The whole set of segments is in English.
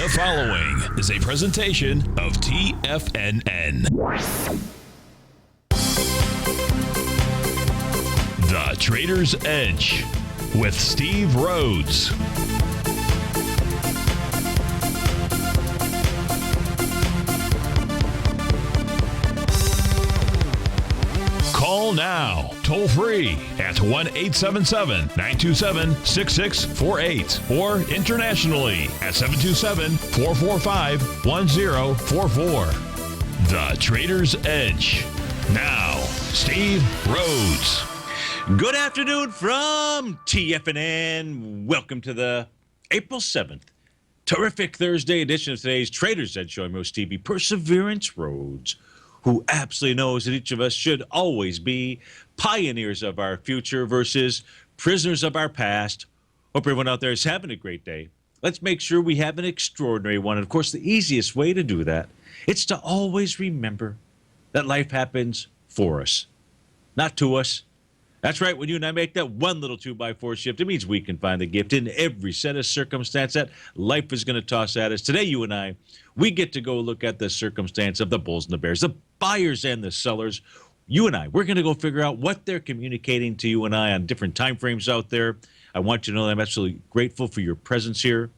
The following is a presentation of TFNN. The Trader's Edge with Steve Rhodes. Call now, toll free at 1-877-927-6648 or internationally at 727-445-1044. The Trader's Edge. Now, Steve Rhodes. Good afternoon from TFNN. Welcome to the April 7th, terrific Thursday edition of today's Trader's Edge show. I'm host Stevie Perseverance Rhodes, who absolutely knows that each of us should always be pioneers of our future versus prisoners of our past. Hope everyone out there is having a great day. Let's make sure we have an extraordinary one. And of course, the easiest way to do that, it's to always remember that life happens for us, not to us. That's right. When you and I make that one little 2x4 shift, it means we can find the gift in every set of circumstance that life is going to toss at us. Today, you and I, we get to go look at the circumstance of the bulls and the bears, the buyers and the sellers. You and I, we're going to go figure out what they're communicating to you and I on different time frames out there. I want you to know that I'm absolutely grateful for your presence here.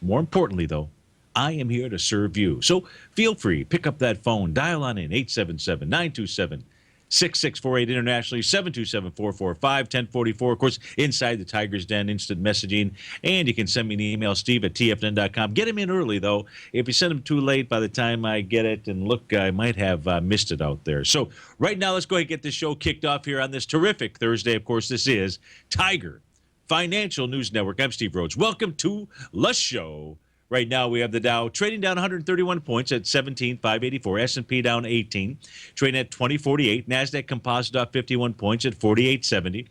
More importantly, though, I am here to serve you. So feel free, pick up that phone, dial on in, 877-927-6648 internationally, 727-445-1044. Of course, inside the Tiger's Den, instant messaging. And you can send me an email, steve@tfnn.com. Get them in early, though. If you send them too late, by the time I get it, and look, I might have missed it out there. So right now, let's go ahead and get this show kicked off here on this terrific Thursday. Of course, this is Tiger Financial News Network. I'm Steve Rhodes. Welcome to the show. Right now, we have the Dow trading down 131 points at 17,584. S&P down 18, trading at 2048. NASDAQ Composite off 51 points at 4870.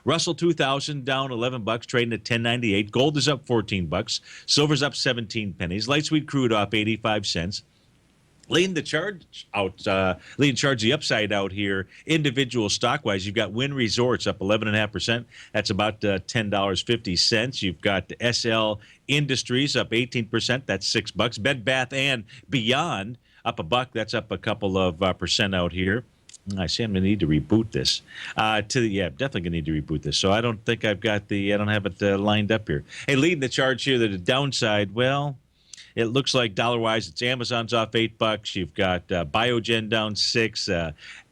Russell 2000 down 11 bucks, trading at 1098. Gold is up 14 bucks. Silver's up 17 pennies. Light sweet crude off 85 cents. Leading the charge the upside out here, individual stock-wise, you've got Wynn Resorts up 11.5%. That's about $10.50. You've got SL Industries up 18%. That's $6. Bed Bath and Beyond up $1. That's up a couple of percent out here. I see I'm going to need to reboot this. Definitely going to need to reboot this. So I don't think I don't have it lined up here. Hey, leading the charge here, the downside, well, it looks like dollar-wise, it's Amazon's off $8. You've got Biogen down 6.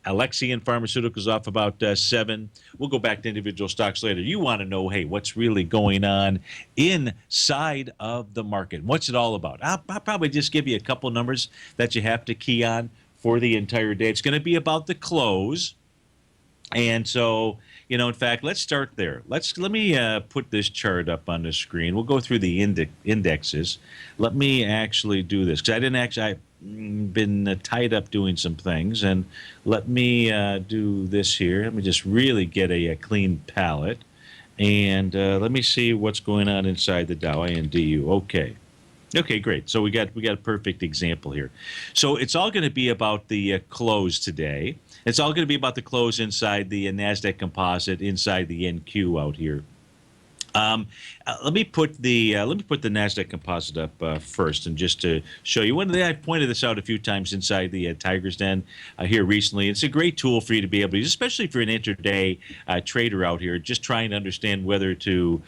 Alexion Pharmaceuticals off about 7. We'll go back to individual stocks later. You want to know, hey, what's really going on inside of the market? What's it all about? I'll probably just give you a couple numbers that you have to key on for the entire day. It's going to be about the close. And so, in fact, let's start there. Let me put this chart up on the screen. We'll go through the indexes. Let me actually do this because I've been tied up doing some things. And let me do this here. Let me just really get a clean palette. And let me see what's going on inside the Dow INDU. Okay, great. So we got a perfect example here. So it's all going to be about the close today. It's all going to be about the close inside the NASDAQ Composite, inside the NQ out here. Let me put the NASDAQ Composite up first, and just to show you. I've pointed this out a few times inside the Tiger's Den here recently. It's a great tool for you to be able to use, especially if you're an intraday trader out here, just trying to understand whether to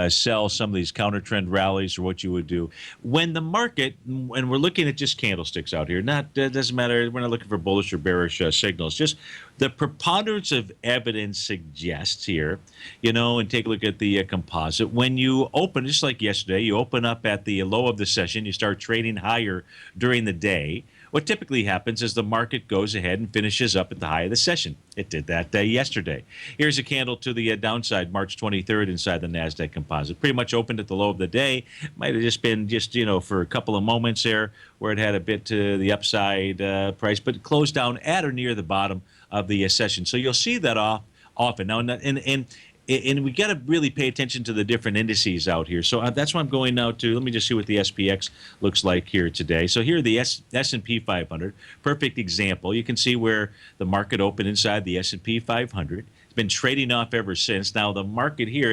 sell some of these counter trend rallies or what you would do when the market. And we're looking at just candlesticks out here. Doesn't matter. We're not looking for bullish or bearish signals. Just the preponderance of evidence suggests here, and take a look at the composite. When you open, just like yesterday, you open up at the low of the session, you start trading higher during the day. What typically happens is the market goes ahead and finishes up at the high of the session. It did that yesterday. Here's a candle to the downside, March 23rd inside the NASDAQ Composite. Pretty much opened at the low of the day. Might have just been for a couple of moments there where it had a bit to the upside price, but it closed down at or near the bottom of the session. So you'll see that often. Now, and we got to really pay attention to the different indices out here. So that's why I'm going now to, let me just see what the SPX looks like here today. So here the S&P 500, perfect example. You can see where the market opened inside the S&P 500. It's been trading off ever since. Now the market here,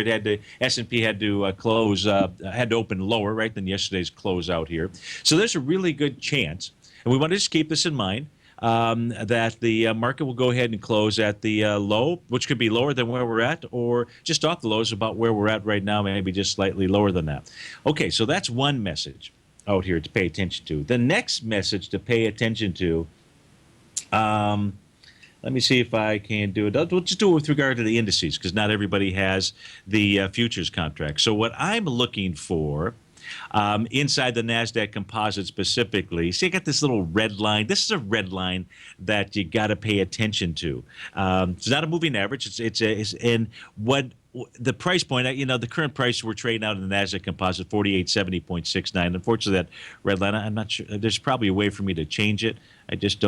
S&P had to had to open lower, right, than yesterday's close out here. So there's a really good chance, and we want to just keep this in mind, that the market will go ahead and close at the low, which could be lower than where we're at, or just off the lows about where we're at right now, maybe just slightly lower than that. Okay, so that's one message out here to pay attention to. The next message to pay attention to, let me see if I can do it. We'll just do it with regard to the indices, because not everybody has the futures contract. So what I'm looking for inside the NASDAQ composite specifically, see, I got this little red line. This is a red line that you got to pay attention to. It's not a moving average. And what the price point, the current price we're trading out in the NASDAQ composite, 4870.69. Unfortunately, that red line, I'm not sure. There's probably a way for me to change it. I just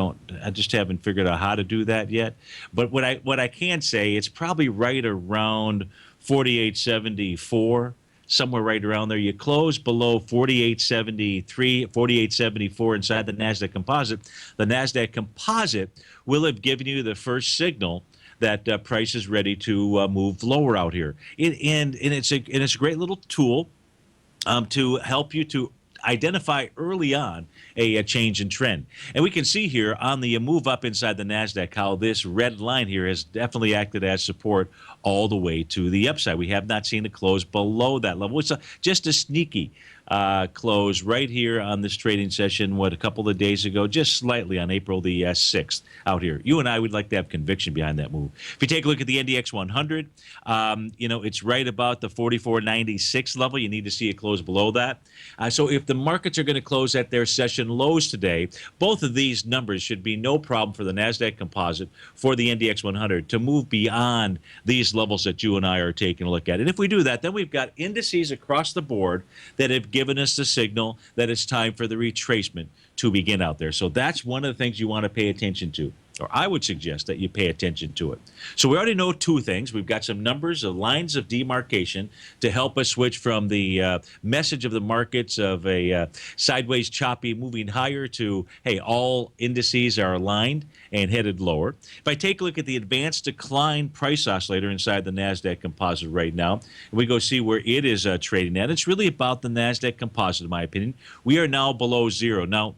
haven't figured out how to do that yet. But what I can say, it's probably right around 4874. Somewhere right around there. You close below 4873, 4874 inside the NASDAQ composite. The NASDAQ composite will have given you the first signal that price is ready to move lower out here. And it's a great little tool to help you to identify early on a change in trend. And we can see here on the move up inside the NASDAQ how this red line here has definitely acted as support all the way to the upside. We have not seen a close below that level. It's just a sneaky close right here on this trading session, a couple of days ago, just slightly on April the 6th out here. You and I would like to have conviction behind that move. If you take a look at the NDX 100, it's right about the 44.96 level. You need to see it close below that. So if the markets are going to close at their session lows today, both of these numbers should be no problem for the NASDAQ composite, for the NDX 100, to move beyond these levels that you and I are taking a look at. And if we do that, then we've got indices across the board that have given us the signal that it's time for the retracement to begin out there. So that's one of the things you want to pay attention to, or I would suggest that you pay attention to it. So we already know two things. We've got some numbers, lines of demarcation to help us switch from the message of the markets of a sideways choppy moving higher to, hey, all indices are aligned and headed lower. If I take a look at the advanced decline price oscillator inside the NASDAQ composite right now, and we go see where it is trading at, it's really about the NASDAQ composite, in my opinion. We are now below zero. Now,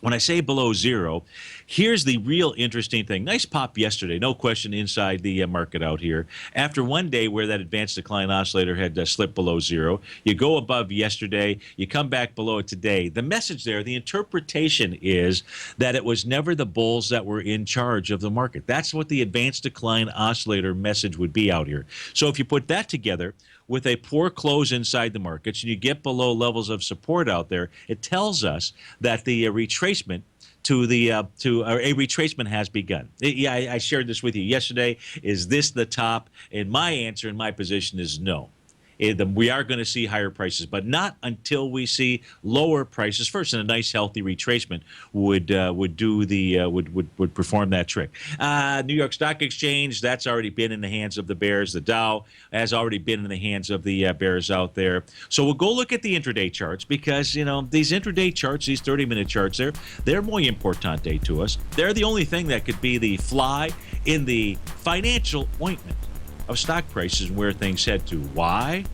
when I say below zero, here's the real interesting thing. Nice pop yesterday, no question, inside the market out here. After one day where that advanced decline oscillator had slipped below zero, you go above yesterday, you come back below it today. The message there, the interpretation is that it was never the bulls that were in charge of the market. That's what the advanced decline oscillator message would be out here. So if you put that together with a poor close inside the markets and you get below levels of support out there, it tells us that the retracement a retracement has begun. I shared this with you yesterday. Is this the top? And my answer in my position is no. We are going to see higher prices, but not until we see lower prices first. And a nice, healthy retracement would perform that trick. New York Stock Exchange, that's already been in the hands of the bears. The Dow has already been in the hands of the bears out there. So we'll go look at the intraday charts, because these intraday charts, these 30-minute charts, they're muy importante to us. They're the only thing that could be the fly in the financial ointment of stock prices and where things head to. Why?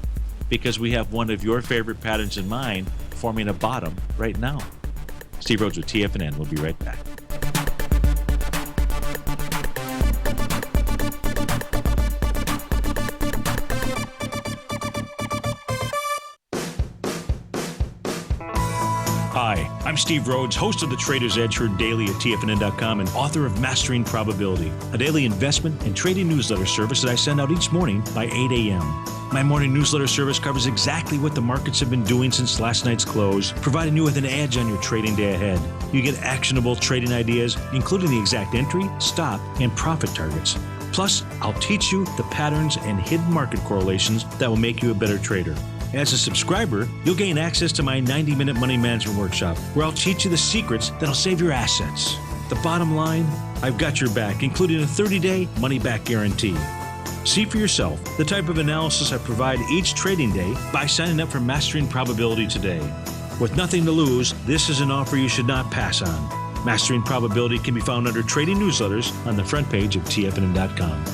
Because we have one of your favorite patterns in mind forming a bottom right now. Steve Rhodes with TFNN. We'll be right back. Hi, I'm Steve Rhodes, host of the Trader's Edge, heard daily at TFNN.com and author of Mastering Probability, a daily investment and trading newsletter service that I send out each morning by 8 a.m. My morning newsletter service covers exactly what the markets have been doing since last night's close, providing you with an edge on your trading day ahead. You get actionable trading ideas, including the exact entry, stop, and profit targets. Plus, I'll teach you the patterns and hidden market correlations that will make you a better trader. As a subscriber, you'll gain access to my 90-minute money management workshop, where I'll teach you the secrets that'll save your assets. The bottom line, I've got your back, including a 30-day money-back guarantee. See for yourself the type of analysis I provide each trading day by signing up for Mastering Probability today. With nothing to lose, this is an offer you should not pass on. Mastering Probability can be found under Trading Newsletters on the front page of TFNN.com.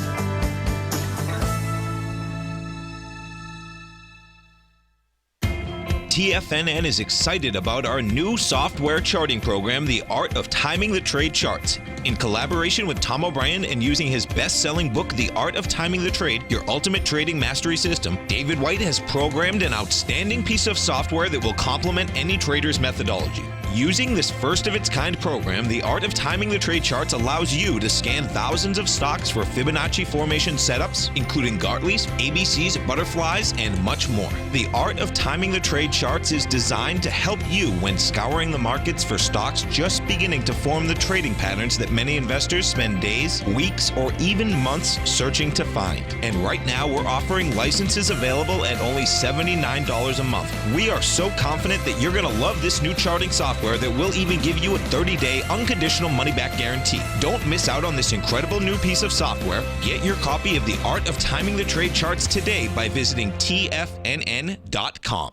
TFNN is excited about our new software charting program, The Art of Timing the Trade Charts. In collaboration with Tom O'Brien and using his best-selling book, The Art of Timing the Trade, Your Ultimate Trading Mastery System, David White has programmed an outstanding piece of software that will complement any trader's methodology. Using this first-of-its-kind program, The Art of Timing the Trade Charts allows you to scan thousands of stocks for Fibonacci formation setups, including Gartley's, ABC's, butterflies, and much more. The Art of Timing the Trade Charts is designed to help you when scouring the markets for stocks just beginning to form the trading patterns that many investors spend days, weeks, or even months searching to find. And right now, we're offering licenses available at only $79 a month. We are so confident that you're going to love this new charting software that will even give you a 30-day unconditional money-back guarantee. Don't miss out on this incredible new piece of software. Get your copy of The Art of Timing the Trade Charts today by visiting TFNN.com.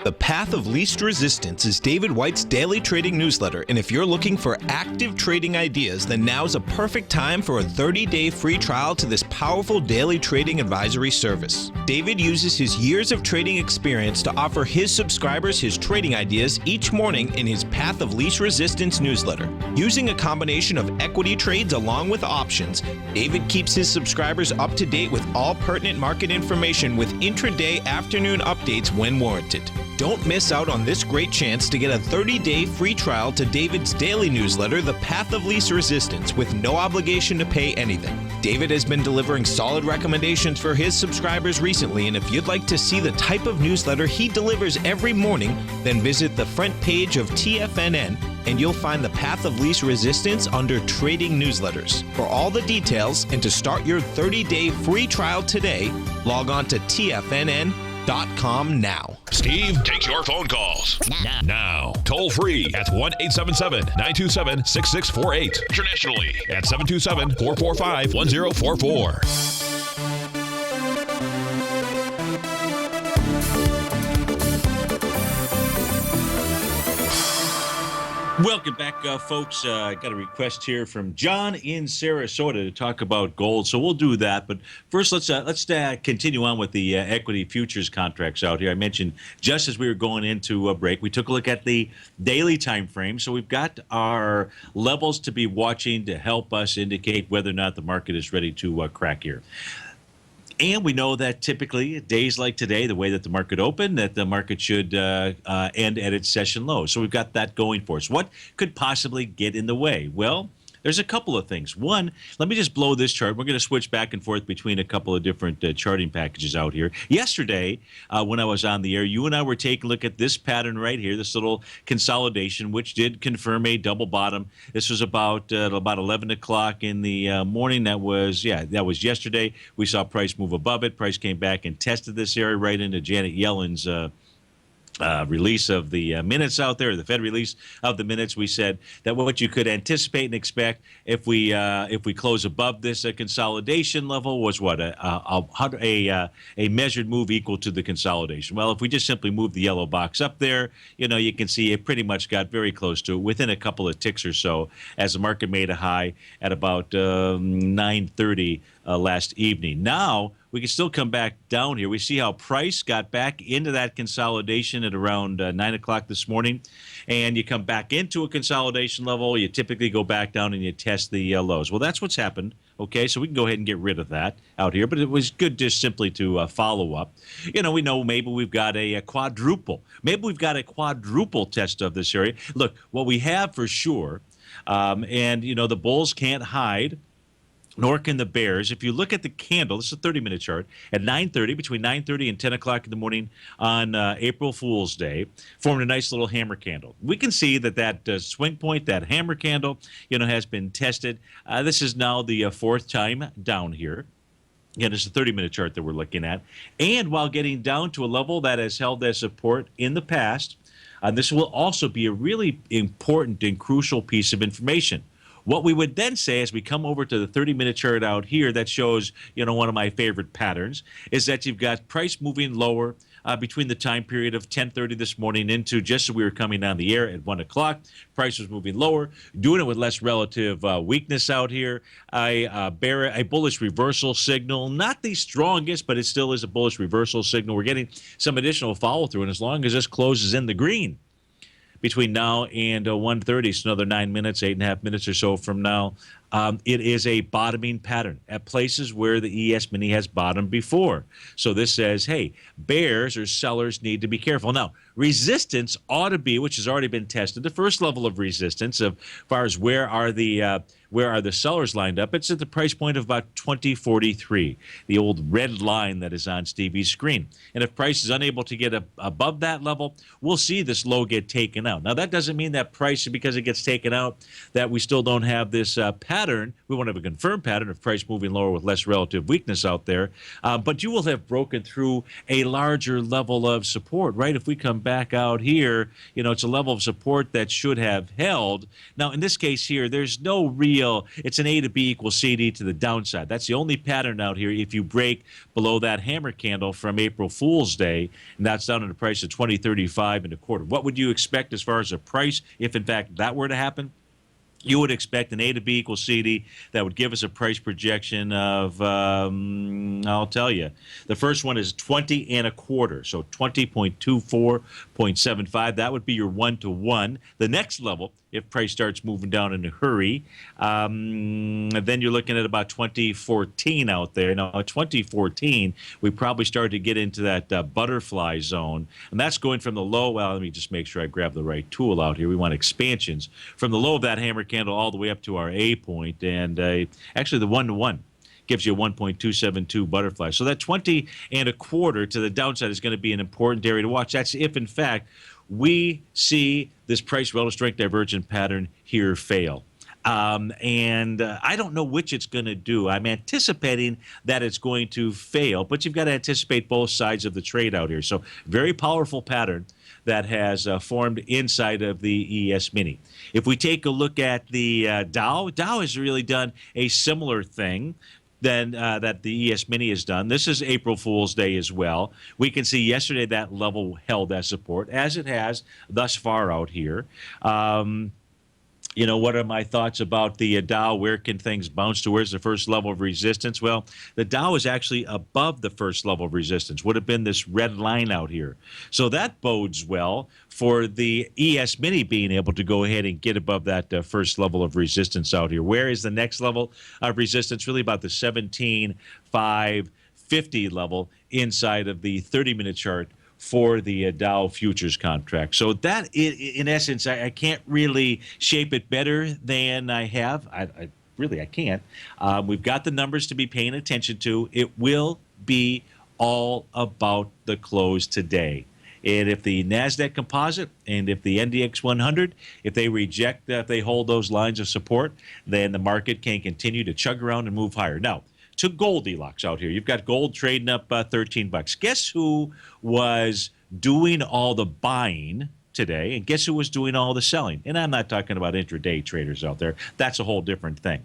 The Path of Least Resistance is David White's daily trading newsletter, and if you're looking for active trading ideas, then now's a perfect time for a 30-day free trial to this powerful daily trading advisory service. David uses his years of trading experience to offer his subscribers his trading ideas each morning in his Path of Least Resistance newsletter. Using a combination of equity trades along with options, David keeps his subscribers up to date with all pertinent market information with intraday afternoon updates when warranted. Don't miss out on this great chance to get a 30-day free trial to David's daily newsletter, The Path of Least Resistance, with no obligation to pay anything. David has been delivering solid recommendations for his subscribers recently, and if you'd like to see the type of newsletter he delivers every morning, then visit the front page of TFNN, and you'll find the Path of Least Resistance under Trading Newsletters. For all the details and to start your 30-day free trial today, log on to TFNN.com now. Steve takes your phone calls now. Toll free at 1-877-927-6648. Internationally at 727-445-1044. Welcome back, folks. I got a request here from John in Sarasota to talk about gold, so we'll do that. But first, let's continue on with the equity futures contracts out here. I mentioned just as we were going into a break, we took a look at the daily time frame. So we've got our levels to be watching to help us indicate whether or not the market is ready to crack here. And we know that typically days like today, the way that the market opened, that the market should end at its session low. So we've got that going for us. What could possibly get in the way? Well, there's a couple of things. One, let me just blow this chart. We're going to switch back and forth between a couple of different charting packages out here. Yesterday, when I was on the air, you and I were taking a look at this pattern right here, this little consolidation, which did confirm a double bottom. This was about 11 o'clock in the morning. That was yesterday. We saw price move above it. Price came back and tested this area right into Janet Yellen's release of the minutes out there, the Fed release of the minutes. We said that what you could anticipate and expect if we close above this consolidation level was what a measured move equal to the consolidation. Well, if we just simply move the yellow box up there, you can see it pretty much got very close to it within a couple of ticks or so as the market made a high at about 9:30 last evening. Now we can still come back down here. We see how price got back into that consolidation at around 9 o'clock this morning. And you come back into a consolidation level. You typically go back down and you test the lows. Well, that's what's happened. Okay, so we can go ahead and get rid of that out here. But it was good just simply to follow up. We know maybe we've got a quadruple. Maybe we've got a quadruple test of this area. Look, what we have for sure, and, the bulls can't hide, nor can the bears. If you look at the candle, this is a 30-minute chart, at 9:30, between 9:30 and 10 o'clock in the morning on April Fool's Day, formed a nice little hammer candle. We can see that swing point, that hammer candle, has been tested. This is now the fourth time down here. Again, it's a 30-minute chart that we're looking at. And while getting down to a level that has held as support in the past, this will also be a really important and crucial piece of information. What we would then say as we come over to the 30-minute chart out here that shows, one of my favorite patterns, is that you've got price moving lower between the time period of 10:30 this morning into just as we were coming on the air at 1 o'clock. Price was moving lower, doing it with less relative weakness out here. I bear a bullish reversal signal, not the strongest, but it still is a bullish reversal signal. We're getting some additional follow through, and as long as this closes in the green between now and 1:30, so another 9 minutes, 8.5 minutes or so from now, it is a bottoming pattern at places where the ES Mini has bottomed before. So this says, hey, bears or sellers need to be careful. Now, resistance ought to be, which has already been tested, the first level of resistance as far as where are the sellers lined up. It's at the price point of about 2043, the old red line that is on Stevie's screen. And if price is unable to get above that level, we'll see this low get taken out. Now, that doesn't mean that price, because it gets taken out, that we still don't have this pattern. We won't have a confirmed pattern of price moving lower with less relative weakness out there. But you will have broken through a larger level of support, right? If we come back out here, it's a level of support that should have held. Now, in this case here, there's no real, it's an A to B equals CD to the downside. That's the only pattern out here if you break below that hammer candle from April Fool's Day, and that's down at a price of 20.35 and a quarter. What would you expect as far as a price if, in fact, that were to happen? You would expect an A to B equals CD that would give us a price projection of, I'll tell you, the first one is 20 and a quarter, so 20.24.75. That would be your 1-to-1. The next level, if price starts moving down in a hurry, then you're looking at about 2014 out there. Now, 2014, we probably started to get into that butterfly zone, and that's going from the low. Well, let me just make sure I grab the right tool out here. We want expansions from the low of that hammer candle all the way up to our A point, and actually the 1-to-1 gives you a 1.272 butterfly. So that 20 and a quarter to the downside is going to be an important area to watch. That's if, in fact, we see this price relative strength divergent pattern here fail. And I don't know which it's going to do. I'm anticipating that it's going to fail, but you've got to anticipate both sides of the trade out here. So very powerful pattern that has formed inside of the ES Mini. If we take a look at the Dow has really done a similar thing than that the ES Mini has done. This is April Fool's Day as well. We can see yesterday that level held as support, as it has thus far out here. What are my thoughts about the Dow? Where can things bounce to? Where's the first level of resistance? Well, the Dow is actually above the first level of resistance, would have been this red line out here. So that bodes well for the ES Mini being able to go ahead and get above that first level of resistance out here. Where is the next level of resistance? Really about the 17,550 level inside of the 30-minute chart for the Dow futures contract. So that, in essence, I can't really shape it better than I have. I can't. We've got the numbers to be paying attention to. It will be all about the close today. And if the NASDAQ composite and if the NDX 100, if they reject that, if they hold those lines of support, then the market can continue to chug around and move higher. Now, to Goldilocks out here. You've got gold trading up $13. Guess who was doing all the buying today, and guess who was doing all the selling? And I'm not talking about intraday traders out there. That's a whole different thing.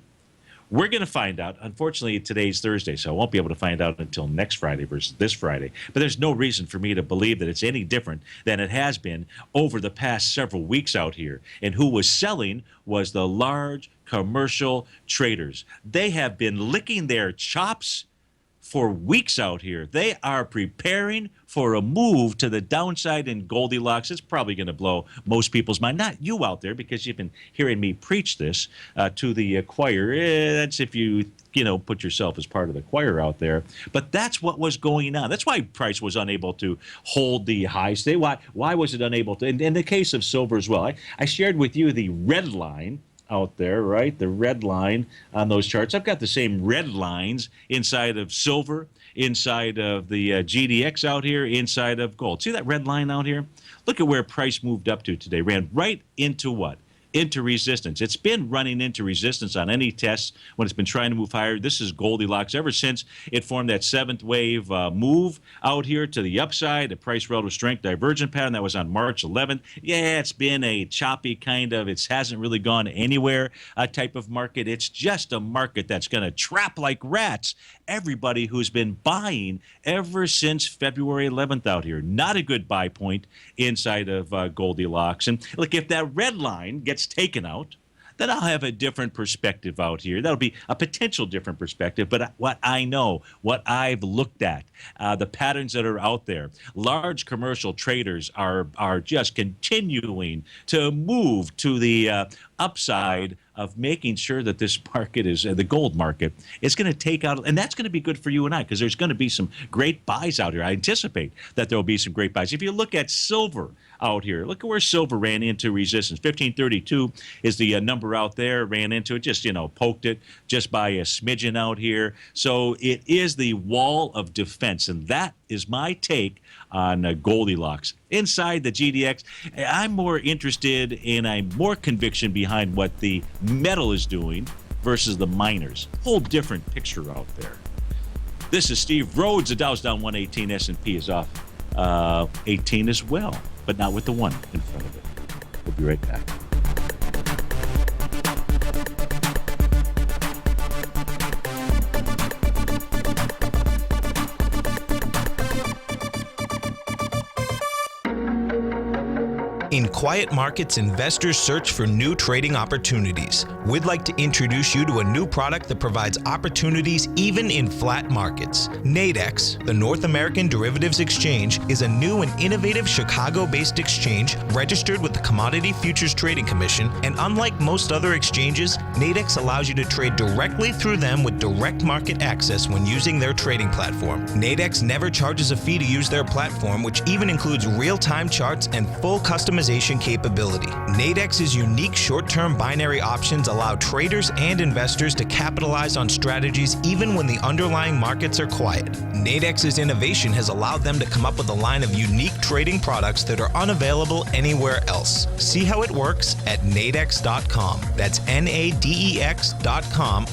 We're going to find out. Unfortunately, today's Thursday, so I won't be able to find out until next Friday versus this Friday. But there's no reason for me to believe that it's any different than it has been over the past several weeks out here. And who was selling was the large commercial traders. They have been licking their chops for weeks out here. They are preparing for a move to the downside in Goldilocks. It's probably going to blow most people's mind. Not you out there, because you've been hearing me preach this to the choir. That's if you put yourself as part of the choir out there. But that's what was going on. That's why price was unable to hold the highs today. Why was it unable to? In the case of silver as well, I shared with you the red line out there, right? The red line on those charts. I've got the same red lines inside of silver, inside of the GDX out here, inside of gold. See that red line out here? Look at where price moved up to today. Ran right into what? into resistance. It's been running into resistance on any test when it's been trying to move higher. This is Goldilocks ever since it formed that seventh wave move out here to the upside, the price relative strength divergent pattern that was on March 11th. Yeah, it's been a choppy kind of, it hasn't really gone anywhere type of market. It's just a market that's going to trap like rats everybody who's been buying ever since February 11th out here. Not a good buy point inside of Goldilocks. And look, if that red line gets taken out, then I'll have a different perspective out here. That'll be a potential different perspective. But what I know, what I've looked at, the patterns that are out there, large commercial traders are just continuing to move to the upside of making sure that this market is, the gold market, is going to take out, and that's going to be good for you and I, because there's going to be some great buys out here. I anticipate that there will be some great buys. If you look at silver out here, look at where silver ran into resistance. 1532 is the number out there, ran into it, just, poked it just by a smidgen out here. So it is the wall of defense, and that is my take on Goldilocks. Inside the GDX, I'm more interested in more conviction behind what the metal is doing versus the miners. Whole different picture out there. This is Steve Rhodes. The Dow's down 118. S&P is off 18 as well, but not with the 1 in front of it. We'll be right back. In quiet markets, investors search for new trading opportunities. We'd like to introduce you to a new product that provides opportunities even in flat markets. Nadex, the North American Derivatives Exchange, is a new and innovative Chicago-based exchange registered with the Commodity Futures Trading Commission, and unlike most other exchanges, Nadex allows you to trade directly through them with direct market access when using their trading platform. Nadex never charges a fee to use their platform, which even includes real-time charts and full customization capability. Nadex's unique short-term binary options allow traders and investors to capitalize on strategies even when the underlying markets are quiet. Nadex's innovation has allowed them to come up with a line of unique trading products that are unavailable anywhere else. See how it works at nadex.com. That's NADEX.com,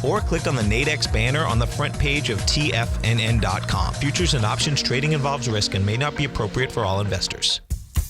or click on the Nadex banner on the front page of TFNN.com. Futures and options trading involves risk and may not be appropriate for all investors.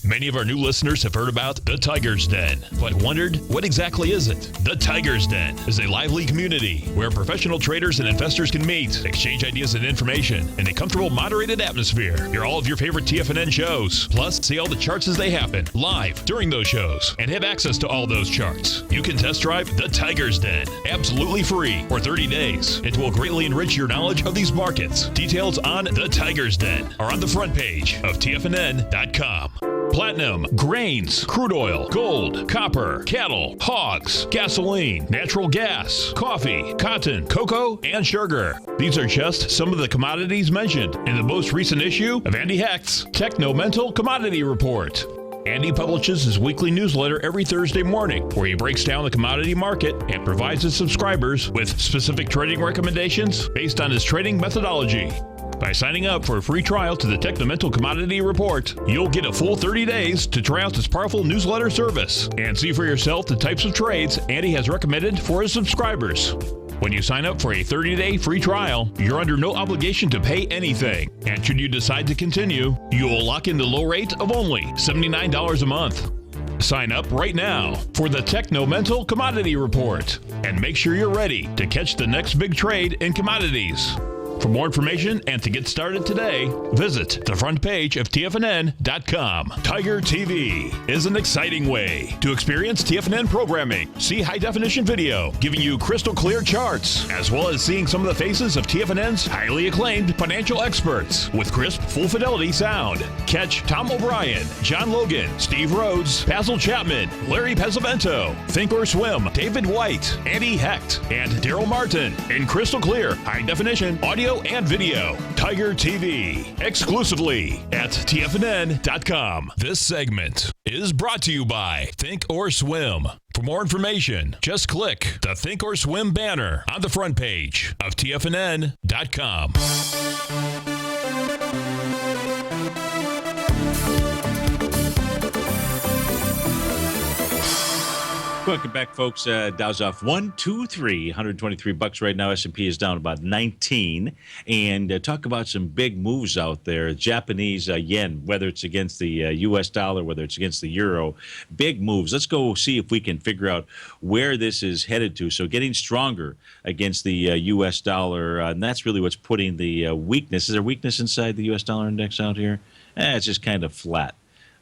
Many of our new listeners have heard about the Tiger's Den, but wondered, what exactly is it? The Tiger's Den is a lively community where professional traders and investors can meet, exchange ideas and information in a comfortable, moderated atmosphere. Hear all of your favorite TFNN shows, plus see all the charts as they happen live during those shows, and have access to all those charts. You can test drive the Tiger's Den absolutely free for 30 days. It will greatly enrich your knowledge of these markets. Details on the Tiger's Den are on the front page of TFNN.com. Platinum, grains, crude oil, gold, copper, cattle, hogs, gasoline, natural gas, coffee, cotton, cocoa, and sugar. These are just some of the commodities mentioned in the most recent issue of Andy Hecht's Technomental Commodity Report. Andy publishes his weekly newsletter every Thursday morning, where he breaks down the commodity market and provides his subscribers with specific trading recommendations based on his trading methodology. By signing up for a free trial to the Technomental Commodity Report, you'll get a full 30 days to try out this powerful newsletter service and see for yourself the types of trades Andy has recommended for his subscribers. When you sign up for a 30-day free trial, you're under no obligation to pay anything. And should you decide to continue, you will lock in the low rate of only $79 a month. Sign up right now for the Technomental Commodity Report and make sure you're ready to catch the next big trade in commodities. For more information and to get started today, visit the front page of TFNN.com. Tiger TV is an exciting way to experience TFNN programming. See high-definition video giving you crystal clear charts, as well as seeing some of the faces of TFNN's highly acclaimed financial experts with crisp, full-fidelity sound. Catch Tom O'Brien, John Logan, Steve Rhodes, Basil Chapman, Larry Pesavento, Think or Swim, David White, Andy Hecht, and Daryl Martin in crystal clear, high-definition audio and video. Tiger TV, exclusively at TFNN.com. This segment is brought to you by Think or Swim. For more information, just click the Think or Swim banner on the front page of TFNN.com. Welcome back, folks. Dow's off 123 bucks right now. S&P is down about 19. And talk about some big moves out there. Japanese yen, whether it's against the U.S. dollar, whether it's against the euro, big moves. Let's go see if we can figure out where this is headed to. So getting stronger against the U.S. dollar, and that's really what's putting the weakness. Is there weakness inside the U.S. dollar index out here? It's just kind of flat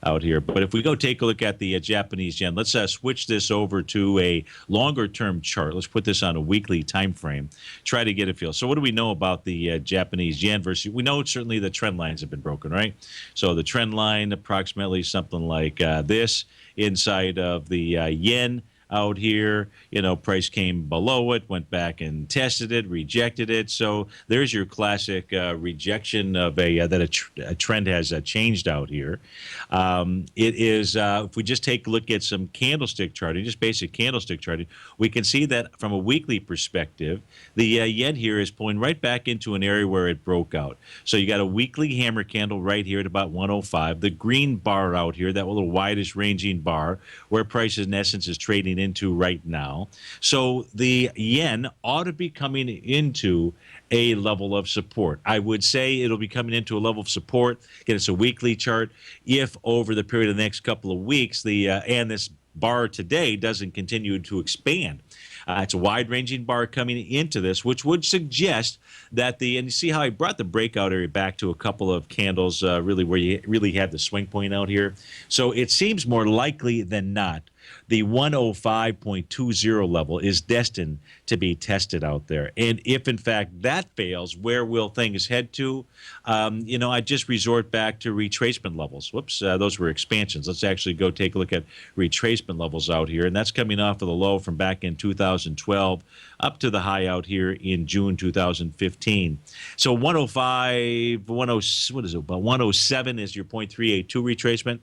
out here. But if we go take a look at the Japanese yen, let's switch this over to a longer-term chart. Let's put this on a weekly time frame. Try to get a feel. So what do we know about the Japanese yen versus? We know certainly the trend lines have been broken, right? So the trend line approximately something like this inside of the yen out here. Price came below it, went back and tested it, rejected it. So there's your classic rejection of a trend has changed out here. It is, if we just take a look at some candlestick charting, just basic candlestick charting, we can see that from a weekly perspective, the yen here is pulling right back into an area where it broke out. So you got a weekly hammer candle right here at about 105. The green bar out here, that little widest ranging bar, where price in essence is trading into right now. So the yen ought to be coming into a level of support. I would say it'll be coming into a level of support. Again, it's a weekly chart. If over the period of the next couple of weeks, and this bar today doesn't continue to expand. It's a wide-ranging bar coming into this, which would suggest that and you see how I brought the breakout area back to a couple of candles, really where you really had the swing point out here. So it seems more likely than not the 105.20 level is destined to be tested out there. And if, in fact, that fails, where will things head to? I just resort back to retracement levels. Whoops, those were expansions. Let's actually go take a look at retracement levels out here. And that's coming off of the low from back in 2012 up to the high out here in June 2015. So 105, 10, what is it, about 107 is your 0.382 retracement.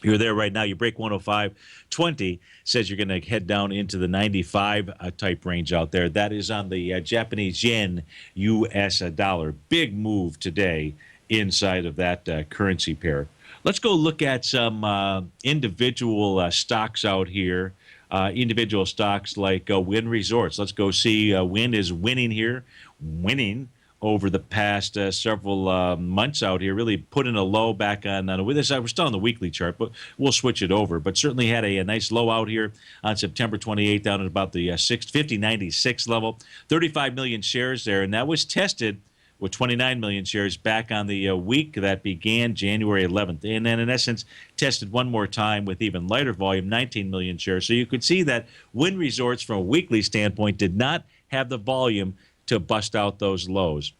You're there right now. You break 105.20, says you're going to head down into the 95 type range out there. That is on the Japanese yen, U.S. dollar. Big move today inside of that currency pair. Let's go look at some individual stocks out here. Individual stocks like Wynn Resorts. Let's go see Wynn is winning here. Winning over the past several months out here, really put in a low back on with this. We're still on the weekly chart, but we'll switch it over. But certainly had a nice low out here on September 28th down at about the 50.96 level. 35 million shares there, and that was tested with 29 million shares back on the week that began January 11th. And then, in essence, tested one more time with even lighter volume, 19 million shares. So you could see that Wynn Resorts, from a weekly standpoint, did not have the volume to bust out those lows.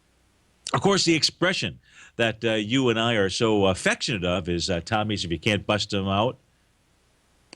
Of course, the expression that you and I are so affectionate of is, Tommy's, if you can't bust them out,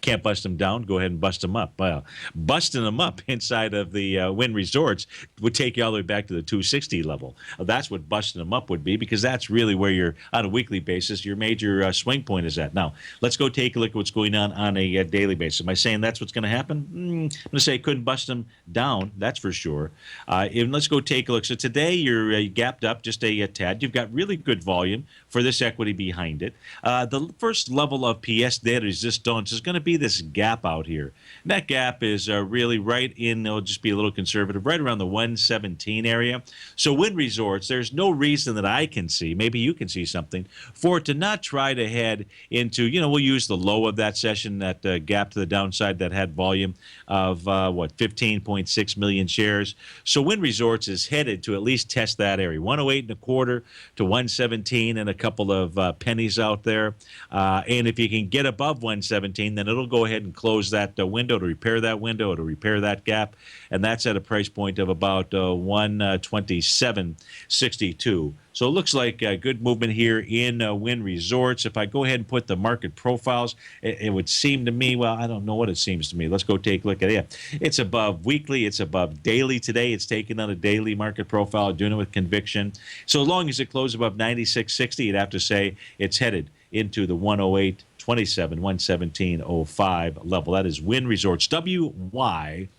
can't bust them down, go ahead and bust them up. Well, busting them up inside of the Wynn Resorts would take you all the way back to the 260 level. That's what busting them up would be, because that's really where you're, on a weekly basis, your major swing point is at. Now, let's go take a look at what's going on a daily basis. Am I saying that's what's going to happen? I'm going to say couldn't bust them down, that's for sure. And let's go take a look. So today you're gapped up just a tad. You've got really good volume for this equity behind it. The first level of PS de resistance is going to be this gap out here. And that gap is really right in, it'll just be a little conservative, right around the 117 area. So Wynn Resorts, there's no reason that I can see, maybe you can see something, for it to not try to head into, we'll use the low of that session, that gap to the downside that had volume of, 15.6 million shares. So Wynn Resorts is headed to at least test that area, 108.25 to 117 and a couple of pennies out there. And if you can get above 117, then it'll go ahead and close that window to repair that window, to repair that gap, and that's at a price point of about 127.62. So it looks like a good movement here in Wynn Resorts. If I go ahead and put the market profiles, it would seem to me, well, I don't know what it seems to me. Let's go take a look at it. It's above weekly. It's above daily today. It's taken on a daily market profile, doing it with conviction. So as long as it closes above 96.60, you'd have to say it's headed into the 108.27, 117.05 level. That is Wynn Resorts, WYNN.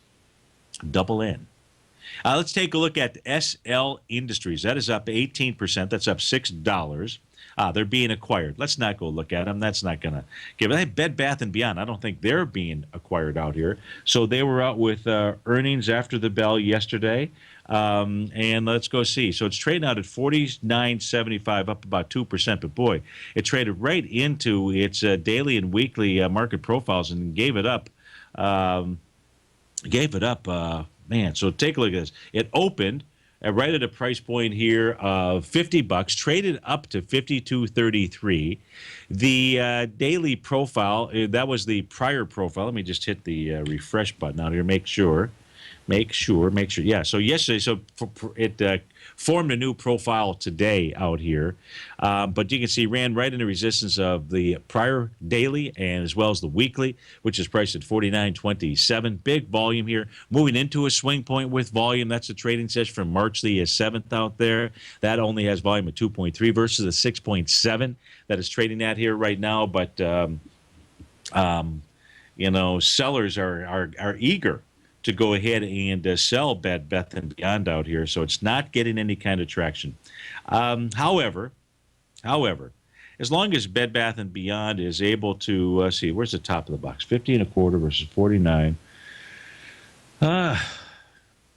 Let's take a look at SL Industries. That is up 18%. That's up $6. They're being acquired. Let's not go look at them. That's not going to give it. Bed Bath & Beyond, I don't think they're being acquired out here. So they were out with earnings after the bell yesterday. And let's go see. So it's trading out at $49.75, up about 2%. But boy, it traded right into its daily and weekly market profiles and gave it up. Man, so take a look at this. It opened right at a price point here of $50, traded up to $52.33. The daily profile, that was the prior profile. Let me just hit the refresh button out here, make sure. Yeah, so yesterday, it formed a new profile today out here. But you can see ran right into resistance of the prior daily and as well as the weekly, which is priced at $49.27. Big volume here. Moving into a swing point with volume. That's a trading session from March the 7th out there. That only has volume of 2.3 versus the 6.7 that is trading at here right now. But, sellers are eager to go ahead and sell Bed Bath & Beyond out here, so it's not getting any kind of traction. However, as long as Bed Bath & Beyond is able to, see, where's the top of the box? 50.25 versus 49.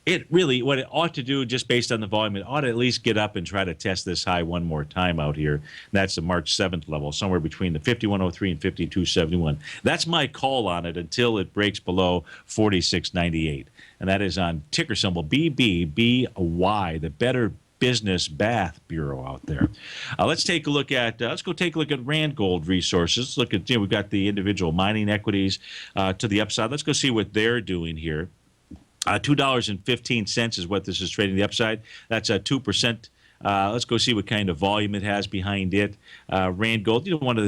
It really, what it ought to do, just based on the volume, it ought to at least get up and try to test this high one more time out here. And that's the March 7th level, somewhere between the 51.03 and 52.71. That's my call on it until it breaks below 46.98. And that is on ticker symbol BBBY, the Better Business Bath Bureau out there. Let's take a look at Rand Gold Resources. Look at, we've got the individual mining equities to the upside. Let's go see what they're doing here. $2.15 is what this is trading the upside. That's 2%. Let's go see what kind of volume it has behind it. Rand Gold, certainly one of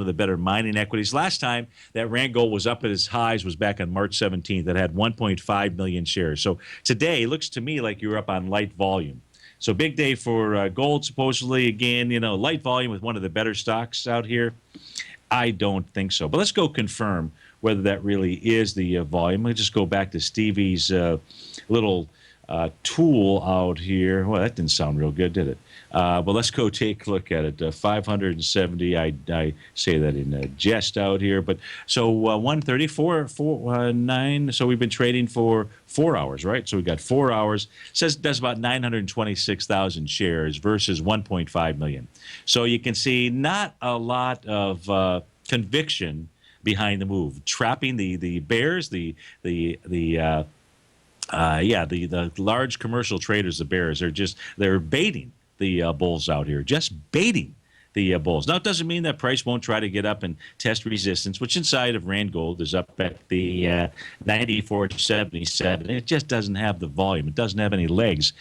the better mining equities. Last time that Rand Gold was up at its highs was back on March 17th. That had 1.5 million shares. So today it looks to me like you're up on light volume. So big day for gold, supposedly. Again, light volume with one of the better stocks out here. I don't think so. But let's go confirm whether that really is the volume. Let's just go back to Stevie's little tool out here. Well, that didn't sound real good, did it? But let's go take a look at it. 570, I say that in jest out here. But so 134, 9. So we've been trading for 4 hours, right? So we've got 4 hours. Says that's about 926,000 shares versus 1.5 million. So you can see not a lot of conviction behind the move, trapping the bears, the large commercial traders, the bears, they're baiting the bulls out here, just baiting the bulls. Now, it doesn't mean that price won't try to get up and test resistance, which inside of Rand Gold is up at the 94.77. It just doesn't have the volume. It doesn't have any legs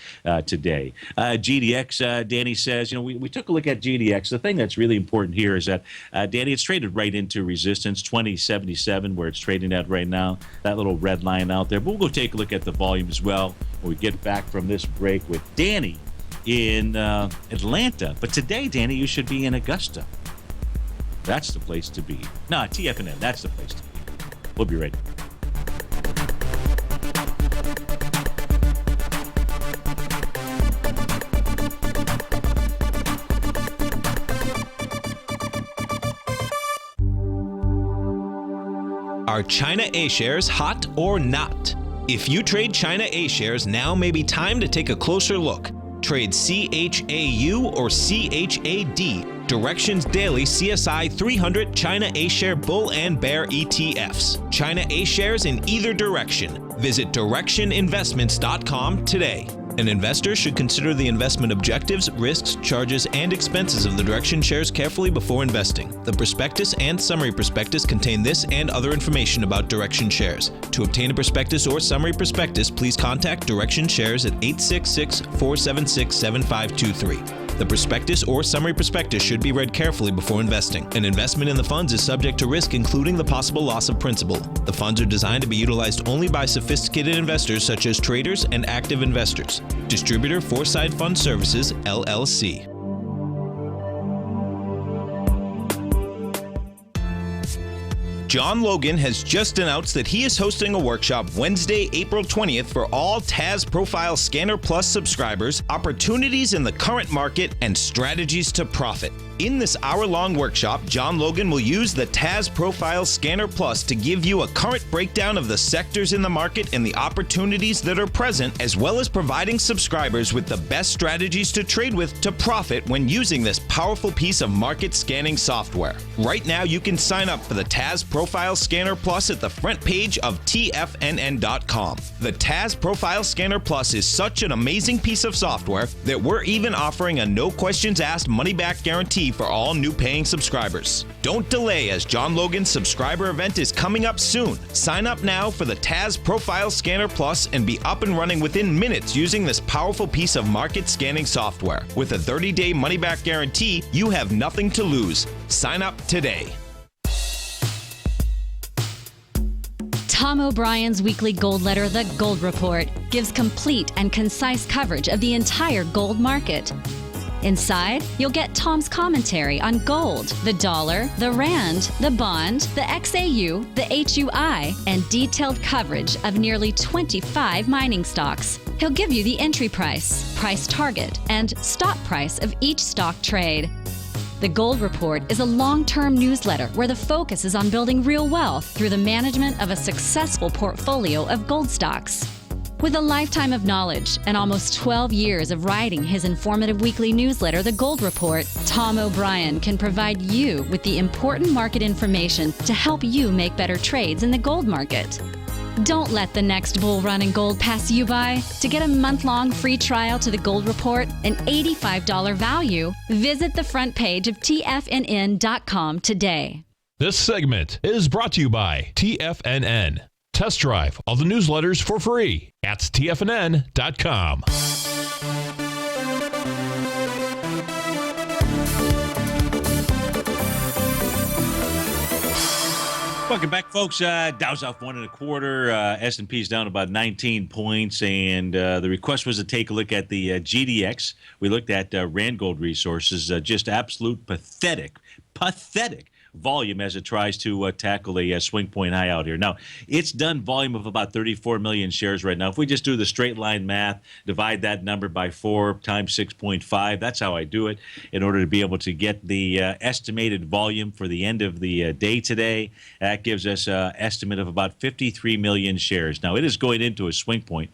today. GDX, Danny says, we took a look at GDX. The thing that's really important here is that, Danny, it's traded right into resistance, 2077, where it's trading at right now, that little red line out there. But we'll go take a look at the volume as well when we get back from this break with Danny in Atlanta. But today, Danny, you should be in Augusta. That's the place to be. No, TFNN, that's the place to be. We'll be right back. Are China A-shares hot or not? If you trade China A-shares, now may be time to take a closer look. Trade CHAU or CHAD, Directions Daily CSI 300 China A-share Bull and Bear ETFs. China A-shares in either direction. Visit directioninvestments.com today. An investor should consider the investment objectives, risks, charges, and expenses of the Direction shares carefully before investing. The prospectus and summary prospectus contain this and other information about Direction shares. To obtain a prospectus or summary prospectus, please contact Direction shares at 866-476-7523. The prospectus or summary prospectus should be read carefully before investing. An investment in the funds is subject to risk, including the possible loss of principal. The funds are designed to be utilized only by sophisticated investors such as traders and active investors. Distributor Foreside Fund Services, LLC. John Logan has just announced that he is hosting a workshop Wednesday, April 20th for all TAS Profile Scanner Plus subscribers, opportunities in the current market, and strategies to profit. In this hour-long workshop, John Logan will use the TAS Profile Scanner Plus to give you a current breakdown of the sectors in the market and the opportunities that are present, as well as providing subscribers with the best strategies to trade with to profit when using this powerful piece of market scanning software. Right now, you can sign up for the TAS Profile Scanner Plus at the front page of TFNN.com. The TAS Profile Scanner Plus is such an amazing piece of software that we're even offering a no-questions-asked money-back guarantee for all new paying subscribers. Don't delay, as John Logan's subscriber event is coming up soon. Sign up now for the TAS Profile Scanner Plus and be up and running within minutes using this powerful piece of market scanning software. With a 30-day money-back guarantee, you have nothing to lose. Sign up today. Tom O'Brien's weekly gold letter, The Gold Report, gives complete and concise coverage of the entire gold market. Inside, you'll get Tom's commentary on gold, the dollar, the rand, the bond, the XAU, the HUI, and detailed coverage of nearly 25 mining stocks. He'll give you the entry price, price target, and stop price of each stock trade. The Gold Report is a long-term newsletter where the focus is on building real wealth through the management of a successful portfolio of gold stocks. With a lifetime of knowledge and almost 12 years of writing his informative weekly newsletter, The Gold Report, Tom O'Brien can provide you with the important market information to help you make better trades in the gold market. Don't let the next bull run in gold pass you by. To get a month-long free trial to The Gold Report, an $85 value, visit the front page of TFNN.com today. This segment is brought to you by TFNN. Test drive all the newsletters for free at TFNN.com. Welcome back, folks. Dow's off 1.25. S&P's down about 19 points, and the request was to take a look at the GDX. We looked at Randgold Resources. Just absolute pathetic volume as it tries to tackle a swing point high out here. Now, it's done volume of about 34 million shares right now. If we just do the straight line math, divide that number by 4 times 6.5, that's how I do it in order to be able to get the estimated volume for the end of the day today. That gives us an estimate of about 53 million shares. Now, it is going into a swing point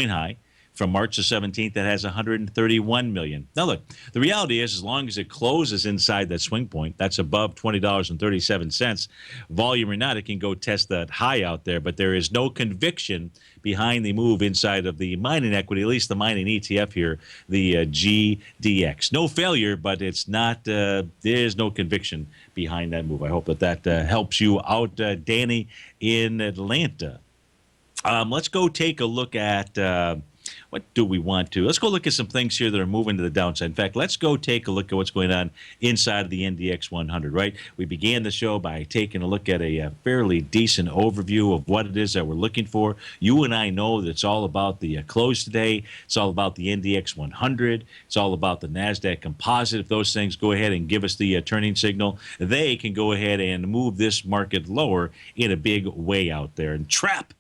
high from March the 17th that has 131 million. Now look, the reality is, as long as it closes inside that swing point, that's above $20.37, volume or not, it can go test that high out there, but there is no conviction behind the move inside of the mining equity, at least the mining ETF here, the GDX. No failure, but it's not, there's no conviction behind that move. I hope that helps you out, Danny in Atlanta. Let's go take a look at what do we want to? Let's go look at some things here that are moving to the downside. In fact, let's go take a look at what's going on inside of the NDX 100, right? We began the show by taking a look at a fairly decent overview of what it is that we're looking for. You and I know that it's all about the close today. It's all about the NDX 100. It's all about the NASDAQ composite. If those things go ahead and give us the turning signal, they can go ahead and move this market lower in a big way out there and trap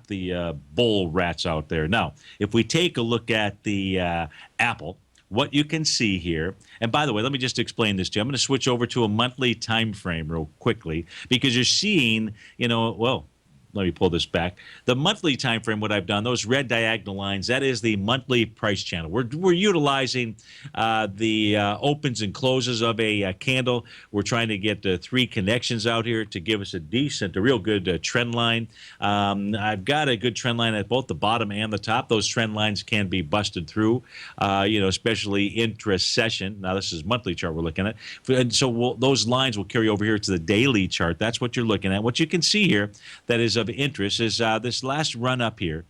the bull rats out there. Now, if we take a look at the Apple, what you can see here, and by the way, let me just explain this to you. I'm going to switch over to a monthly time frame real quickly because you're seeing, let me pull this back. The monthly time frame, what I've done, those red diagonal lines, that is the monthly price channel. We're utilizing the opens and closes of a candle. We're trying to get 3 connections out here to give us a real good trend line. I've got a good trend line at both the bottom and the top. Those trend lines can be busted through, especially intra-session. Now, this is monthly chart we're looking at. And so those lines will carry over here to the daily chart. That's what you're looking at. What you can see here that is of interest is this last run up here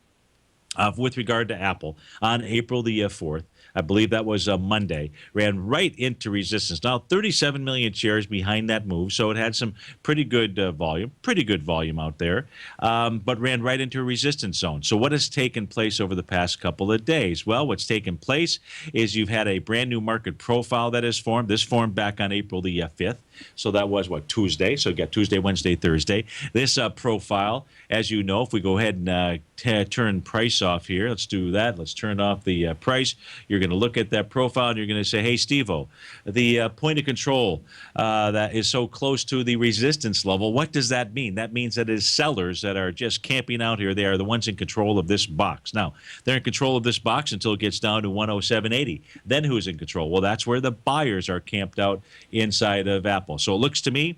with regard to Apple on April the 4th. I believe that was Monday, ran right into resistance. Now 37 million shares behind that move, so it had some pretty good volume out there, but ran right into a resistance zone. So what has taken place over the past couple of days? Well, what's taken place is you've had a brand new market profile that has formed. This formed back on April the 5th. So that was, Tuesday? So you got Tuesday, Wednesday, Thursday. This profile, as you know, if we go ahead and turn price off here, let's do that. Let's turn off the price. You're going to look at that profile and you're going to say, hey, Steve-O, the point of control that is so close to the resistance level, what does that mean? That means that it is sellers that are just camping out here. They are the ones in control of this box. Now, they're in control of this box until it gets down to 107.80. Then who's in control? Well, that's where the buyers are camped out inside of Apple. So it looks to me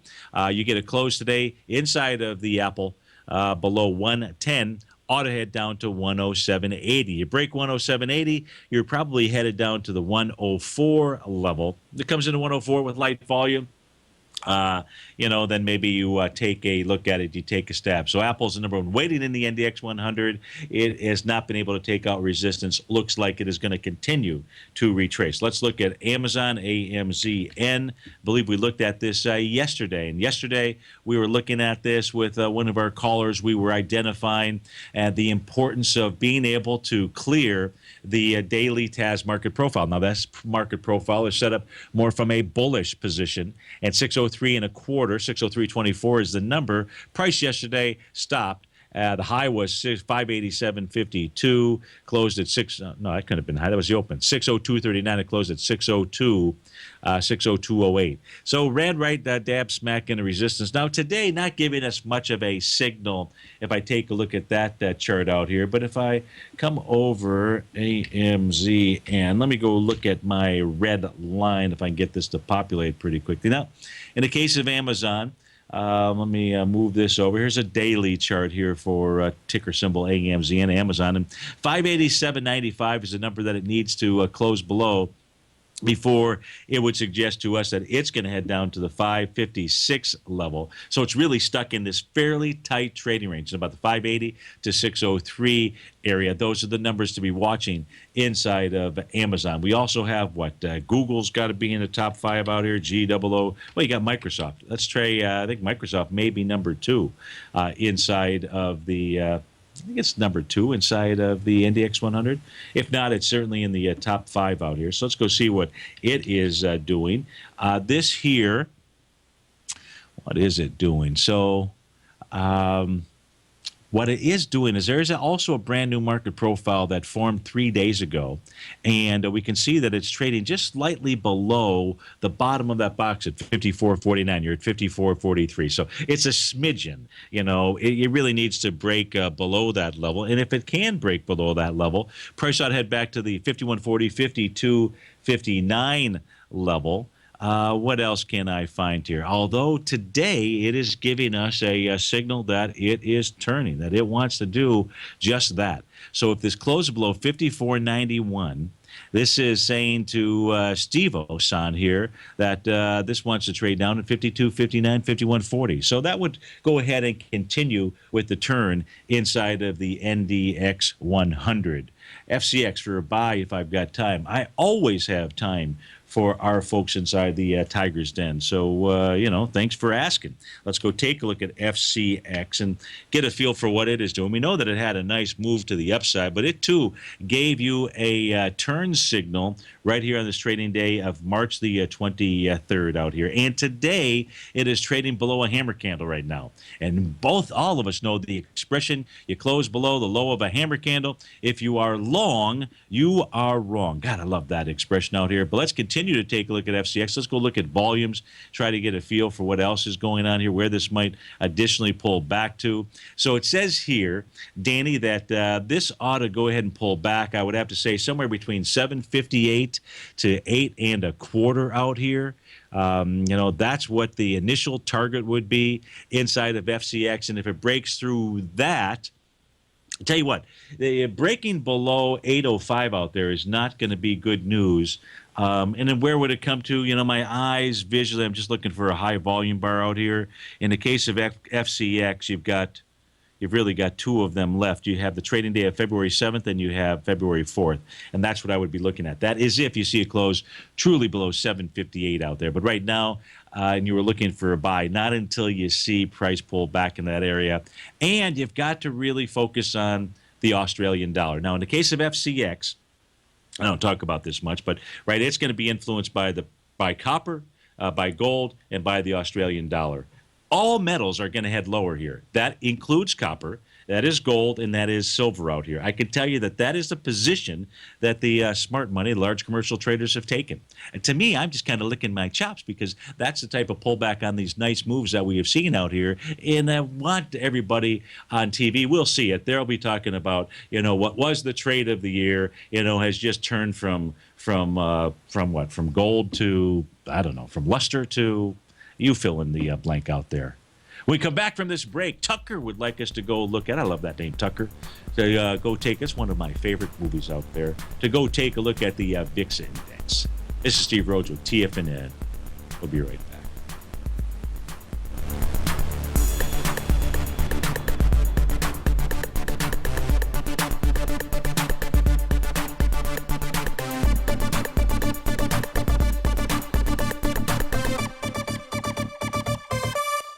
you get a close today inside of the Apple below 110, ought to head down to 107.80. You break 107.80, you're probably headed down to the 104 level. It comes into 104 with light volume. Then maybe you take a look at it, you take a stab. So Apple's the number one waiting in the NDX 100. It has not been able to take out resistance. Looks like it is going to continue to retrace. Let's look at Amazon, AMZN. I believe we looked at this yesterday. And yesterday we were looking at this with one of our callers. We were identifying the importance of being able to clear the daily TAS market profile. Now, that market profile is set up more from a bullish position, and 603.25, 603.24 is the number. Price yesterday stopped. The high was 587.52, closed at no, that couldn't have been high. That was the open. 602.39. It closed at 602.08. So ran right dab smack into resistance. Now today, not giving us much of a signal. If I take a look at that chart out here, but if I come over AMZN, let me go look at my red line if I can get this to populate pretty quickly. Now, in the case of Amazon. Let me move this over. Here's a daily chart here for ticker symbol AMZN, Amazon. And 587.95 is the number that it needs to close below before it would suggest to us that it's going to head down to the 556 level. So it's really stuck in this fairly tight trading range, about the 580 to 603 area. Those are the numbers to be watching inside of Amazon. We also have Google's got to be in the top 5 out here. GOO. Well, you got Microsoft. Let's try. I think Microsoft may be number 2 inside of the. I think it's number 2 inside of the NDX 100. If not, it's certainly in the top 5 out here. So let's go see what it is doing. This here, what is it doing? So what it is doing is there is also a brand new market profile that formed 3 days ago, and we can see that it's trading just slightly below the bottom of that box at 54.49. You're at 54.43, so it's a smidgen. It really needs to break below that level, and if it can break below that level, price ought to head back to the 51.40, 52.59 level. What else can I find here? Although today it is giving us a signal that it is turning, that it wants to do just that. So if this closes below 54.91, this is saying to Steve-O-san here that this wants to trade down at 52.59, 51.40. So that would go ahead and continue with the turn inside of the NDX 100. FCX for a buy if I've got time. I always have time for our folks inside the Tiger's Den. So, thanks for asking. Let's go take a look at FCX and get a feel for what it is doing. We know that it had a nice move to the upside, but it, too, gave you a turn signal right here on this trading day of March the 23rd out here. And today, it is trading below a hammer candle right now. And all of us know the expression, you close below the low of a hammer candle. If you are long, you are wrong. God, I love that expression out here. But let's continue to take a look at FCX. Let's go look at volumes, try to get a feel for what else is going on here, where this might additionally pull back to. So it says here, Danny, that this ought to go ahead and pull back. I would have to say somewhere between 758 to 8.25 out here. That's what the initial target would be inside of FCX. And if it breaks through that, I'll tell you what, the breaking below 805 out there is not going to be good news. And then where would it come to? My eyes visually, I'm just looking for a high volume bar out here. In the case of FCX, you've got you've really got two of them left. You have the trading day of February 7th and you have February 4th. And that's what I would be looking at. That is if you see a close truly below 758 out there. But right now, and you were looking for a buy, not until you see price pull back in that area. And you've got to really focus on the Australian dollar. Now, in the case of FCX, I don't talk about this much, but right, it's going to be influenced by copper, by gold, and by the Australian dollar. All metals are going to head lower here. That includes copper, that is gold, and that is silver out here. I can tell you that is the position that the smart money, large commercial traders have taken. And to me, I'm just kind of licking my chops because that's the type of pullback on these nice moves that we have seen out here. And I want everybody on TV, we'll see it. They'll be talking about, what was the trade of the year, has just turned from what? From gold to, I don't know, from luster to, you fill in the blank out there. When we come back from this break, Tucker would like us to go look at, I love that name, Tucker, to go take, it's one of my favorite movies out there, to go take a look at the VIX Index. This is Steve Rhodes with TFNN. We'll be right back.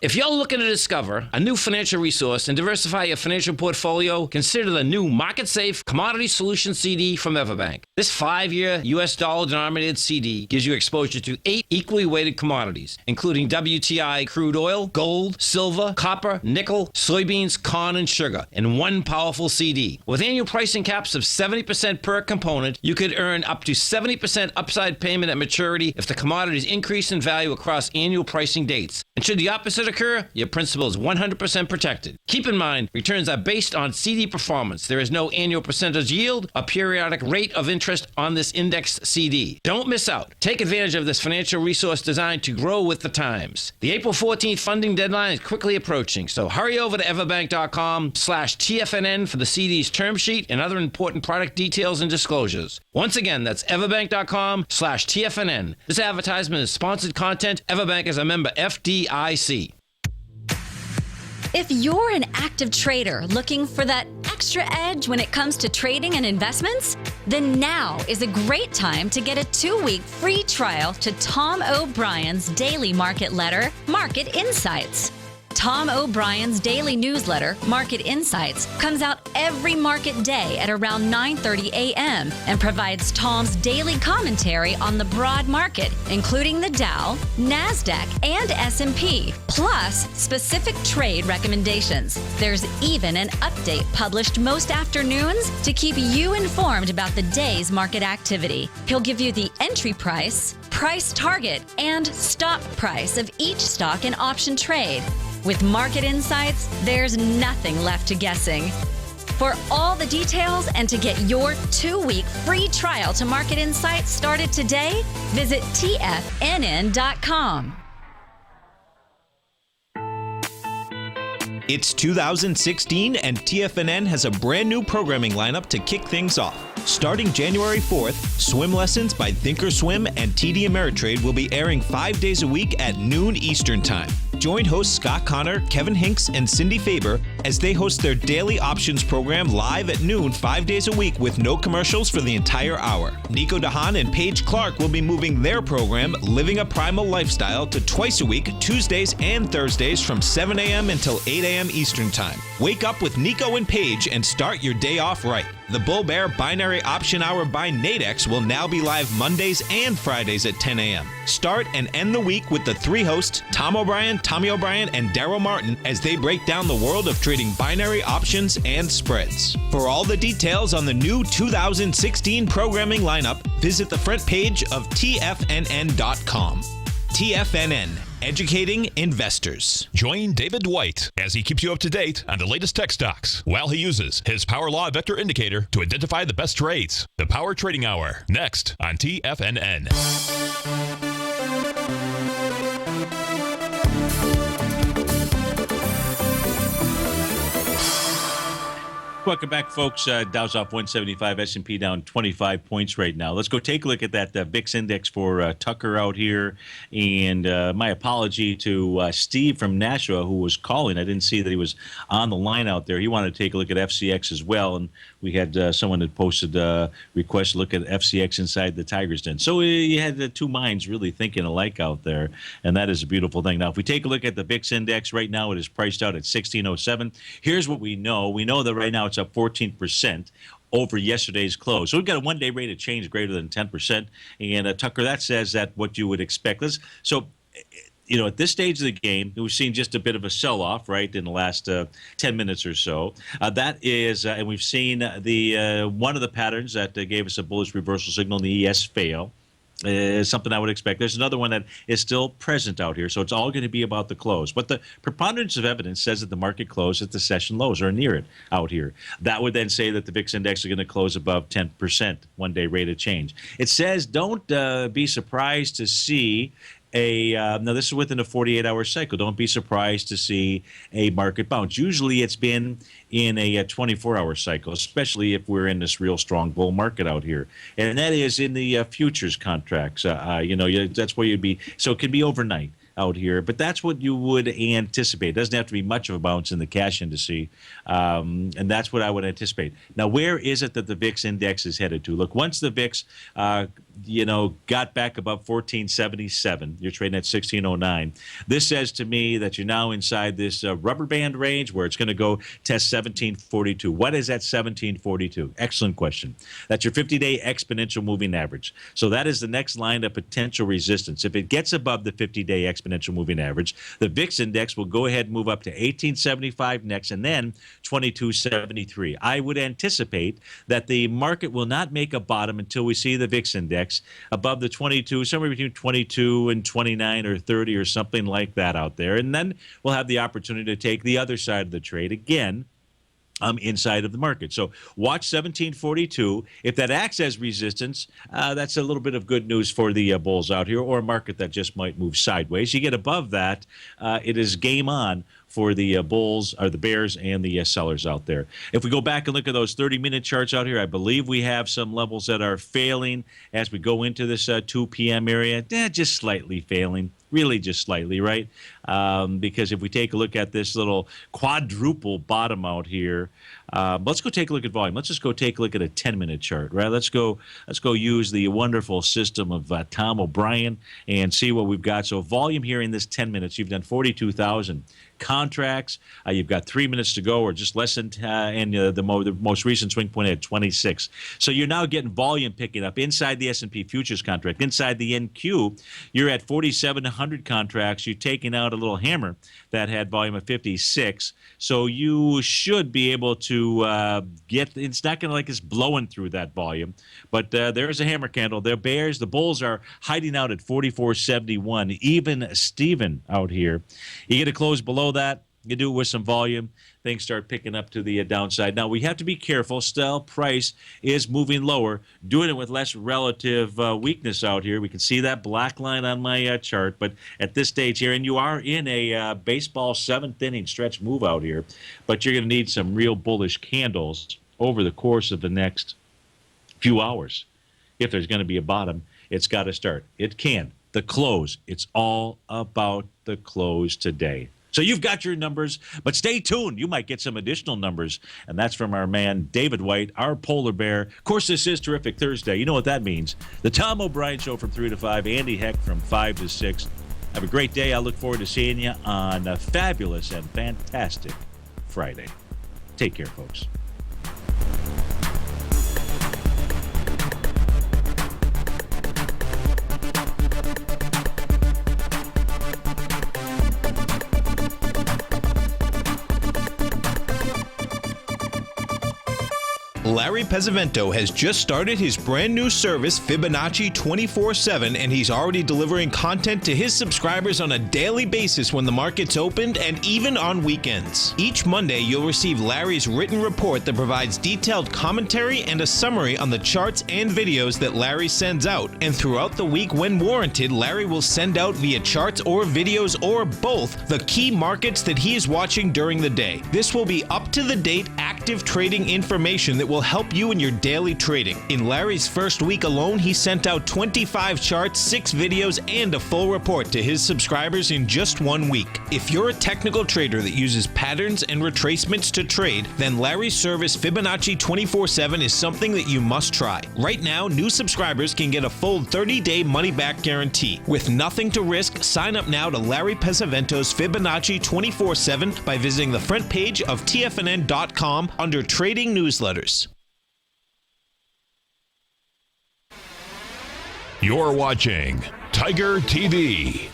If you're looking to discover a new financial resource and diversify your financial portfolio, consider the new Market Safe Commodity Solution CD from Everbank. This 5-year U.S. dollar-denominated CD gives you exposure to 8 equally weighted commodities, including WTI crude oil, gold, silver, copper, nickel, soybeans, corn, and sugar, in one powerful CD. With annual pricing caps of 70% per component, you could earn up to 70% upside payment at maturity if the commodities increase in value across annual pricing dates. And should the opposite occur, your principal is 100% protected. Keep in mind, returns are based on CD performance. There is no annual percentage yield or periodic rate of interest on this indexed CD. Don't miss out. Take advantage of this financial resource designed to grow with the times. The April 14th funding deadline is quickly approaching, so hurry over to everbank.com/TFNN for the CD's term sheet and other important product details and disclosures. Once again, that's everbank.com/TFNN. This advertisement is sponsored content. Everbank is a member FDIC. If you're an active trader looking for that extra edge when it comes to trading and investments, then now is a great time to get a 2-week free trial to Tom O'Brien's daily market letter, Market Insights. Tom O'Brien's daily newsletter, Market Insights, comes out every market day at around 9:30 a.m. and provides Tom's daily commentary on the broad market, including the Dow, NASDAQ, and S&P, plus specific trade recommendations. There's even an update published most afternoons to keep you informed about the day's market activity. He'll give you the entry price, price target, and stop price of each stock and option trade. With Market Insights, there's nothing left to guessing. For all the details and to get your 2-week free trial to Market Insights started today, visit TFNN.com. It's 2016 and TFNN has a brand new programming lineup to kick things off. Starting January 4th, Swim Lessons by Thinkorswim and TD Ameritrade will be airing 5 days a week at noon Eastern Time. Join hosts Scott Connor, Kevin Hinks, and Cindy Faber as they host their daily options program live at noon 5 days a week with no commercials for the entire hour. Nico DeHaan and Paige Clark will be moving their program, Living a Primal Lifestyle, to twice a week, Tuesdays and Thursdays from 7 a.m. until 8 a.m. Eastern Time. Wake up with Nico and Paige and start your day off right. The Bull Bear Binary Option Hour by Nadex will now be live Mondays and Fridays at 10 a.m. Start and end the week with the 3 hosts, Tom O'Brien, Tommy O'Brien, and Daryl Martin, as they break down the world of trading binary options and spreads. For all the details on the new 2016 programming lineup, visit the front page of TFNN.com. TFNN, educating investors. Join David Dwight as he keeps you up to date on the latest tech stocks while he uses his Power Law Vector Indicator to identify the best trades. The Power Trading Hour, next on TFNN. Welcome back, folks. Dow's off 175, S&P down 25 points right now. Let's go take a look at that VIX index for Tucker out here. And my apology to Steve from Nashua, who was calling. I didn't see that he was on the line out there. He wanted to take a look at FCX as well. And we had someone that posted a request to look at FCX inside the Tiger's Den. So you had the two minds really thinking alike out there. And that is a beautiful thing. Now, if we take a look at the VIX index right now, it is priced out at 1607. Here's what we know. We know that right now it's up 14% over yesterday's close. So we've got a one-day rate of change greater than 10%. And Tucker, that says that what you would expect. So, at this stage of the game, we've seen just a bit of a sell-off, right, in the last 10 minutes or so. That is, and we've seen the one of the patterns that gave us a bullish reversal signal in the ES fail. Is something I would expect. There's another one that is still present out here, so it's all going to be about the close. But the preponderance of evidence says that the market closed at the session lows or near it out here. That would then say that the VIX index is going to close above 10% one-day rate of change. It says don't be surprised to see now this is within a 48-hour cycle. Don't be surprised to see a market bounce. Usually it's been in a 24-hour cycle, especially if we're in this real strong bull market out here. And that is in the futures contracts. That's where you'd be. So it could be overnight out here, but that's what you would anticipate. It doesn't have to be much of a bounce in the cash indice, and that's what I would anticipate. Now, where is it that the VIX index is headed to? Look, once the VIX, got back above 1477, you're trading at 1609. This says to me that you're now inside this rubber band range where it's going to go test 1742. What is that 1742? Excellent question. That's your 50-day exponential moving average. So that is the next line of potential resistance. If it gets above the 50-day exponential moving average, the VIX index will go ahead and move up to 1875 next and then 2273. I would anticipate that the market will not make a bottom until we see the VIX index above the 22, somewhere between 22 and 29 or 30 or something like that out there. And then we'll have the opportunity to take the other side of the trade again. Inside of the market. So watch 1742. If that acts as resistance, that's a little bit of good news for the bulls out here, or a market that just might move sideways. You get above that, it is game on for the bulls, or the bears, and the sellers out there. If we go back and look at those 30-minute charts out here, I believe we have some levels that are failing as we go into this 2 p.m. area. Just slightly failing. Really just slightly, right? Because if we take a look at this little quadruple bottom out here, let's go take a look at volume. Let's just go take a look at a 10-minute chart, right? Let's go use the wonderful system of Tom O'Brien and see what we've got. So volume here in this 10 minutes, you've done 42,000 contracts. You've got 3 minutes to go, or just less than, and the most recent swing point at 26. So you're now getting volume picking up inside the S&P futures contract. Inside the NQ, you're at 4,700 contracts. You're taking out a little hammer that had volume of 56. So you should be able to it's not going to like it's blowing through that volume, but there's a hammer candle. The bears, the bulls are hiding out at 44.71. Even Steven out here. You get a close below that, you do it with some volume, things start picking up to the downside. Now, we have to be careful. Still, price is moving lower, doing it with less relative weakness out here. We can see that black line on my chart, but at this stage here, and you are in a baseball seventh inning stretch move out here, but you're going to need some real bullish candles over the course of the next few hours. If there's going to be a bottom, it's got to start. It can. The close. It's all about the close today. So you've got your numbers, but stay tuned. You might get some additional numbers, and that's from our man David White, our polar bear. Of course, this is Terrific Thursday. You know what that means. The Tom O'Brien Show from 3 to 5, Andy Heck from 5 to 6. Have a great day. I look forward to seeing you on a fabulous and fantastic Friday. Take care, folks. Larry Pesavento has just started his brand new service, Fibonacci 24/7, and he's already delivering content to his subscribers on a daily basis when the market's opened and even on weekends. Each Monday, you'll receive Larry's written report that provides detailed commentary and a summary on the charts and videos that Larry sends out. And throughout the week, when warranted, Larry will send out via charts or videos or both the key markets that he is watching during the day. This will be up-to-the-date, accurate active trading information that will help you in your daily trading. In Larry's first week alone, he sent out 25 charts, 6 videos, and a full report to his subscribers in just 1 week. If you're a technical trader that uses patterns and retracements to trade, then Larry's service Fibonacci 24/7 is something that you must try. Right now, new subscribers can get a full 30-day money-back guarantee. With nothing to risk, sign up now to Larry Pesavento's Fibonacci 24/7 by visiting the front page of TFNN.com under Trading Newsletters. You're watching Tiger TV.